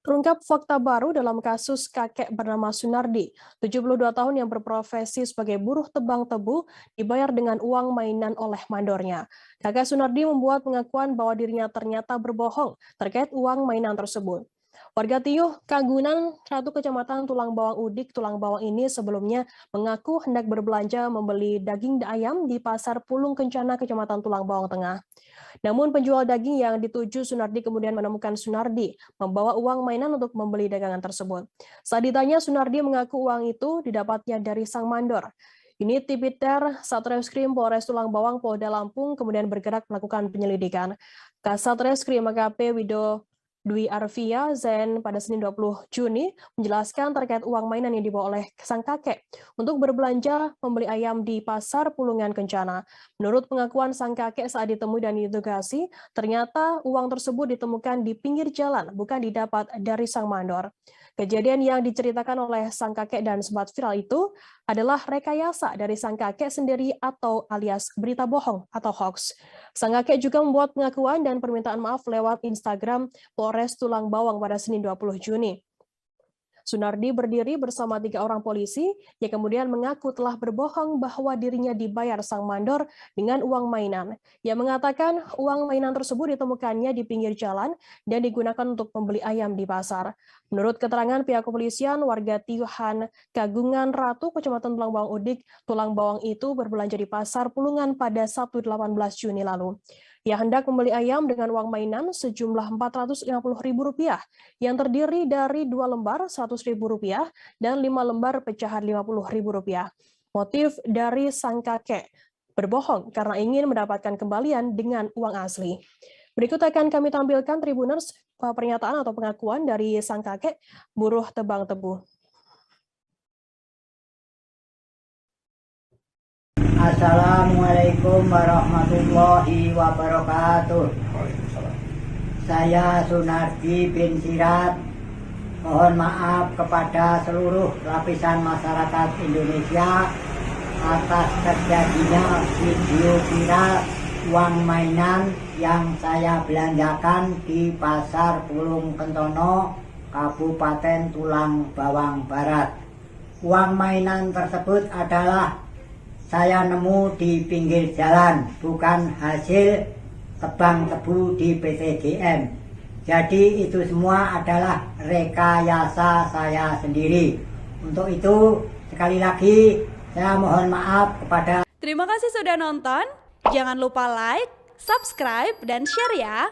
Terungkap fakta baru dalam kasus kakek bernama Sunardi, 72 tahun yang berprofesi sebagai buruh tebang tebu, dibayar dengan uang mainan oleh mandornya. Kakek Sunardi membuat pengakuan bahwa dirinya ternyata berbohong terkait uang mainan tersebut. Warga Tiuh, Kagunan, Ratu Kecamatan Tulang Bawang Udik, Tulang Bawang ini sebelumnya mengaku hendak berbelanja membeli daging ayam di Pasar Pulung Kencana, Kecamatan Tulang Bawang Tengah. Namun penjual daging yang dituju Sunardi kemudian menemukan Sunardi membawa uang mainan untuk membeli dagangan tersebut. Saat ditanya, Sunardi mengaku uang itu didapatnya dari sang mandor. Unit Tipiter Satreskrim Polres Tulang Bawang Polda Lampung kemudian bergerak melakukan penyelidikan. Kasatreskrim AKP Wido Dwi Arvia Zen pada Senin 20 Juni menjelaskan terkait uang mainan yang dibawa oleh sang kakek untuk berbelanja membeli ayam di Pasar Pulungan Kencana. Menurut pengakuan sang kakek saat ditemui dan diinterogasi, ternyata uang tersebut ditemukan di pinggir jalan, bukan didapat dari sang mandor. Kejadian yang diceritakan oleh sang kakek dan sempat viral itu adalah rekayasa dari sang kakek sendiri atau alias berita bohong atau hoax. Sang kakek juga membuat pengakuan dan permintaan maaf lewat Instagram Polres Tulang Bawang pada Senin 20 Juni. Sunardi berdiri bersama 3 orang polisi yang kemudian mengaku telah berbohong bahwa dirinya dibayar sang mandor dengan uang mainan. Ia mengatakan uang mainan tersebut ditemukannya di pinggir jalan dan digunakan untuk membeli ayam di pasar. Menurut keterangan pihak kepolisian, warga Tiuhan Kagungan Ratu, Kecamatan Tulang Bawang Udik, Tulang Bawang itu berbelanja di Pasar Pulungan pada Sabtu 18 Juni lalu. Ia hendak membeli ayam dengan uang mainan sejumlah Rp450.000 yang terdiri dari 2 lembar Rp100.000 dan 5 lembar pecahan Rp50.000. Motif dari sang kakek berbohong karena ingin mendapatkan kembalian dengan uang asli. Berikut akan kami tampilkan Tribuners pernyataan atau pengakuan dari sang kakek buruh tebang tebu. Assalamualaikum warahmatullahi wabarakatuh. Saya Sunardi bin Sirat. Mohon maaf kepada seluruh lapisan masyarakat Indonesia atas terjadinya video viral uang mainan yang saya belanjakan di Pasar Pulung Kentono, Kabupaten Tulang Bawang Barat. Uang mainan tersebut adalah saya nemu di pinggir jalan, bukan hasil tebang tebu di PTGM. Jadi itu semua adalah rekayasa saya sendiri. Untuk itu, sekali lagi saya mohon maaf kepada... Terima kasih sudah nonton. Jangan lupa like, subscribe, dan share ya.